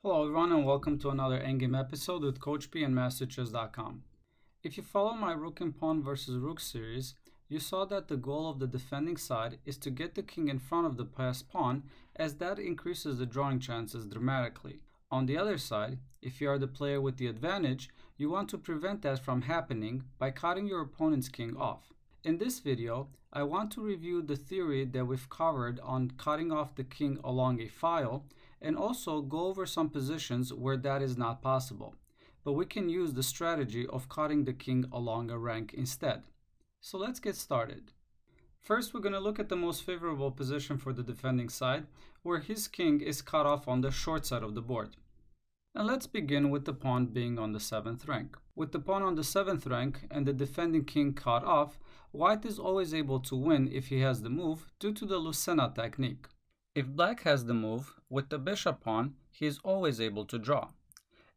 Hello everyone and welcome to another Endgame episode with Coach P and MasterChess.com. If you follow my Rook and Pawn vs Rook series, you saw that the goal of the defending side is to get the king in front of the passed pawn, as that increases the drawing chances dramatically. On the other side, if you are the player with the advantage, you want to prevent that from happening by cutting your opponent's king off. In this video, I want to review the theory that we've covered on cutting off the king along a file, and also go over some positions where that is not possible. But we can use the strategy of cutting the king along a rank instead. So let's get started. First, we're going to look at the most favorable position for the defending side, where his king is cut off on the short side of the board. And let's begin with the pawn being on the 7th rank. With the pawn on the 7th rank and the defending king cut off, white is always able to win if he has the move due to the Lucena technique. If black has the move, with the bishop pawn, he is always able to draw.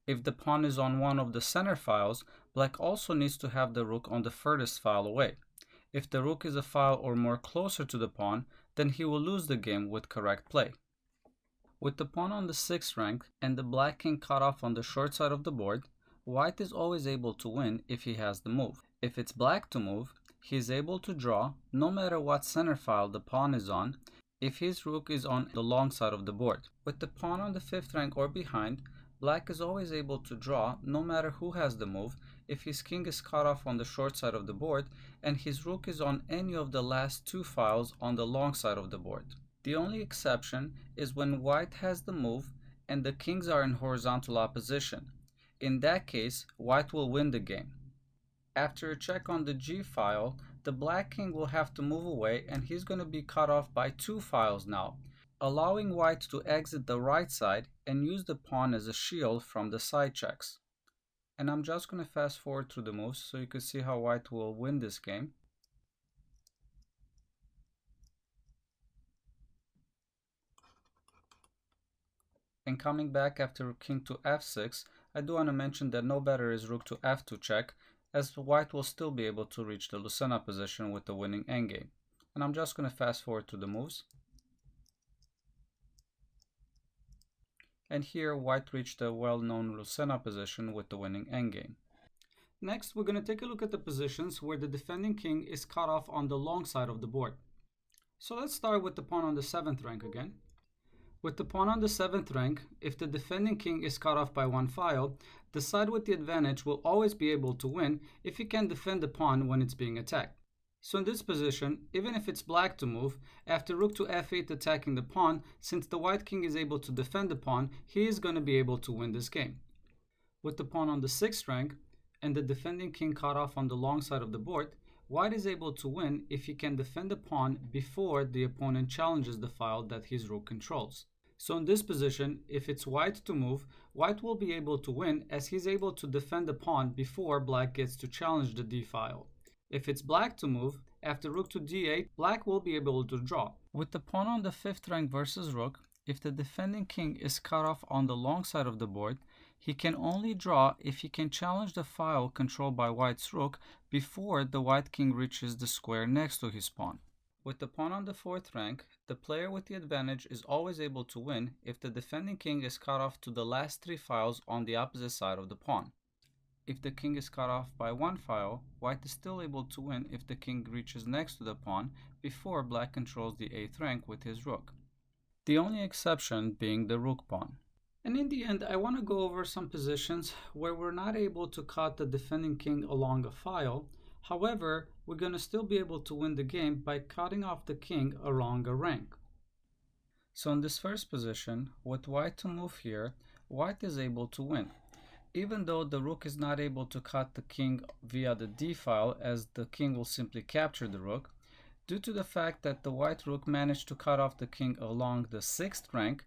If the pawn is on one of the center files, black also needs to have the rook on the furthest file away. If the rook is a file or more closer to the pawn, then he will lose the game with correct play. With the pawn on the 6th rank and the black king cut off on the short side of the board, white is always able to win if he has the move. If it's black to move, he is able to draw no matter what center file the pawn is on, if his rook is on the long side of the board. With the pawn on the 5th rank or behind, black is always able to draw no matter who has the move if his king is cut off on the short side of the board and his rook is on any of the last two files on the long side of the board. The only exception is when white has the move and the kings are in horizontal opposition. In that case, white will win the game. After a check on the G file, the black king will have to move away and he's going to be cut off by two files now, allowing white to exit the right side and use the pawn as a shield from the side checks. And I'm just going to fast forward through the moves so you can see how white will win this game. And coming back after king to f6, I do want to mention that no better is rook to f2 check, as white will still be able to reach the Lucena position with the winning endgame. And I'm just going to fast forward to the moves. And here white reached the well-known Lucena position with the winning endgame. Next, we're going to take a look at the positions where the defending king is cut off on the long side of the board. So let's start with the pawn on the 7th rank again. With the pawn on the 7th rank, if the defending king is cut off by one file, the side with the advantage will always be able to win if he can defend the pawn when it's being attacked. So in this position, even if it's black to move, after rook to f8 attacking the pawn, since the white king is able to defend the pawn, he is going to be able to win this game. With the pawn on the 6th rank and the defending king cut off on the long side of the board, white is able to win if he can defend the pawn before the opponent challenges the file that his rook controls. So in this position, if it's white to move, white will be able to win as he's able to defend the pawn before black gets to challenge the d file. If it's black to move, after rook to d8, black will be able to draw. With the pawn on the 5th rank versus rook, if the defending king is cut off on the long side of the board, he can only draw if he can challenge the file controlled by white's rook before the white king reaches the square next to his pawn. With the pawn on the 4th rank, the player with the advantage is always able to win if the defending king is cut off to the last three files on the opposite side of the pawn. If the king is cut off by one file, white is still able to win if the king reaches next to the pawn before black controls the 8th rank with his rook. The only exception being the rook pawn. And in the end, I want to go over some positions where we're not able to cut the defending king along a file. However, we're going to still be able to win the game by cutting off the king along a rank. So in this first position, with white to move here, white is able to win. Even though the rook is not able to cut the king via the d file, as the king will simply capture the rook, due to the fact that the white rook managed to cut off the king along the 6th rank,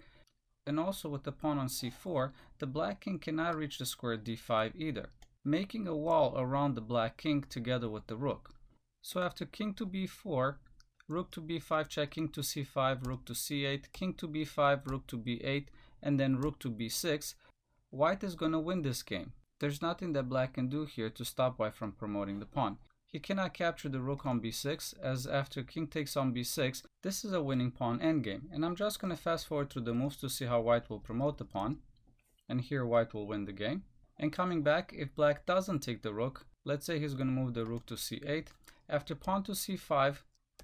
and also with the pawn on c4, the black king cannot reach the square d5 either, making a wall around the black king together with the rook. So after king to b4, rook to b5 check, king to c5, rook to c8, king to b5, rook to b8, and then rook to b6, white is going to win this game. There's nothing that black can do here to stop white from promoting the pawn. He cannot capture the rook on b6, as after king takes on b6, this is a winning pawn endgame. And I'm just going to fast forward through the moves to see how white will promote the pawn. and here white will win the game. And coming back, if black doesn't take the rook, let's say he's going to move the rook to c8. After pawn to c5,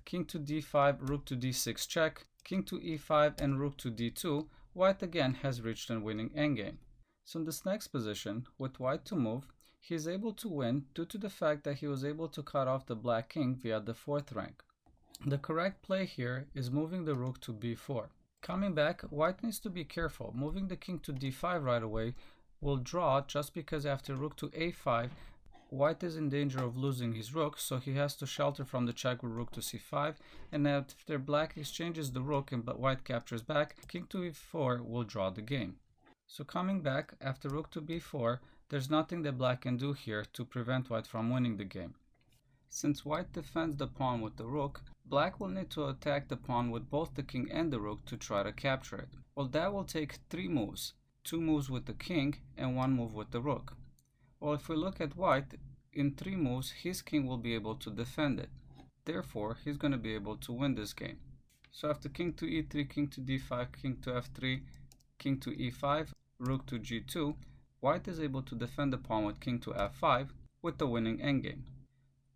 king to d5, rook to d6 check, king to e5, and rook to d2, white again has reached a winning endgame. So in this next position, with white to move, he is able to win due to the fact that he was able to cut off the black king via the 4th rank. The correct play here is moving the rook to b4. Coming back, white needs to be careful. Moving the king to d5 right away will draw just because after rook to a5, white is in danger of losing his rook, so he has to shelter from the check with rook to c5, and after black exchanges the rook and white captures back, king to e4 will draw the game. So coming back, after rook to b4, there's nothing that black can do here to prevent white from winning the game. Since white defends the pawn with the rook, black will need to attack the pawn with both the king and the rook to try to capture it. Well, that will take 3 moves. 2 moves with the king and 1 move with the rook. Well, if we look at white, in 3 moves his king will be able to defend it. Therefore, he's going to be able to win this game. So after king to e3, king to d5, king to f3, king to e5, rook to g2, white is able to defend the pawn with king to f5 with the winning endgame.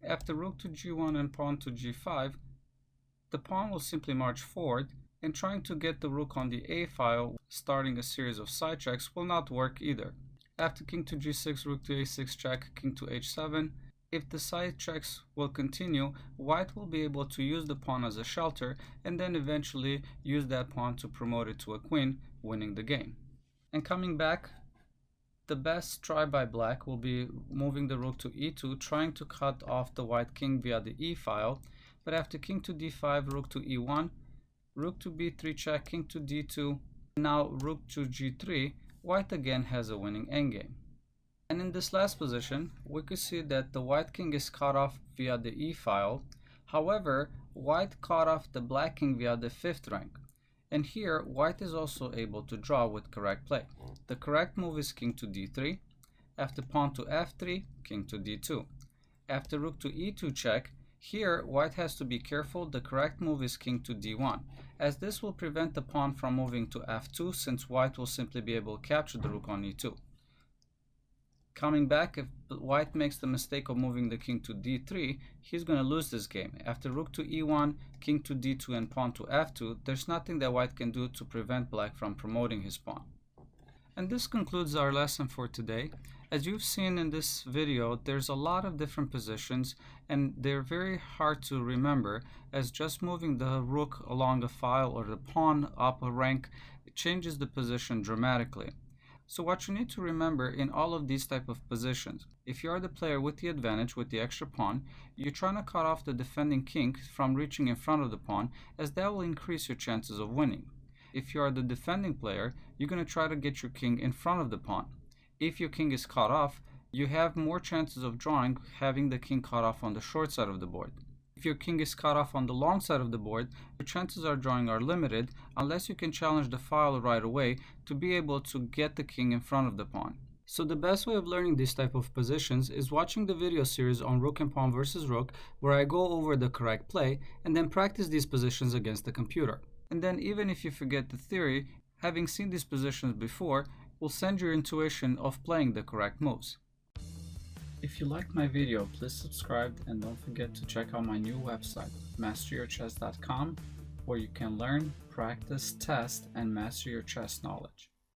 After rook to g1 and pawn to g5, the pawn will simply march forward, and trying to get the rook on the a file, starting a series of side checks, will not work either. After king to g6, rook to a6 check, king to h7, if the side checks will continue, white will be able to use the pawn as a shelter and then eventually use that pawn to promote it to a queen, winning the game. And coming back, the best try by black will be moving the rook to e2, trying to cut off the white king via the e file, but after king to d5, rook to e1, rook to b3 check, king to d2, now rook to g3, white again has a winning endgame. And in this last position, we could see that the white king is cut off via the e file. However, white cut off the black king via the 5th rank. And here, white is also able to draw with correct play. The correct move is king to d3. After pawn to f3, king to d2. After rook to e2 check, here white has to be careful. The correct move is king to d1, as this will prevent the pawn from moving to f2, since white will simply be able to capture the rook on e2. Coming back, if white makes the mistake of moving the king to d3, he's going to lose this game. After rook to e1, king to d2, and pawn to f2, there's nothing that white can do to prevent black from promoting his pawn. And this concludes our lesson for today. As you've seen in this video, there's a lot of different positions, and they're very hard to remember, as just moving the rook along a file or the pawn up a rank changes the position dramatically. So what you need to remember in all of these type of positions, if you are the player with the advantage with the extra pawn, you're trying to cut off the defending king from reaching in front of the pawn, as that will increase your chances of winning. If you are the defending player, you're going to try to get your king in front of the pawn. If your king is cut off, you have more chances of drawing having the king cut off on the short side of the board. If your king is cut off on the long side of the board, your chances of drawing are limited unless you can challenge the file right away to be able to get the king in front of the pawn. So the best way of learning these type of positions is watching the video series on Rook and Pawn versus Rook, where I go over the correct play and then practice these positions against the computer. And then even if you forget the theory, having seen these positions before will send your intuition of playing the correct moves. If you liked my video, please subscribe and don't forget to check out my new website, masteryourchess.com, where you can learn, practice, test, and master your chess knowledge.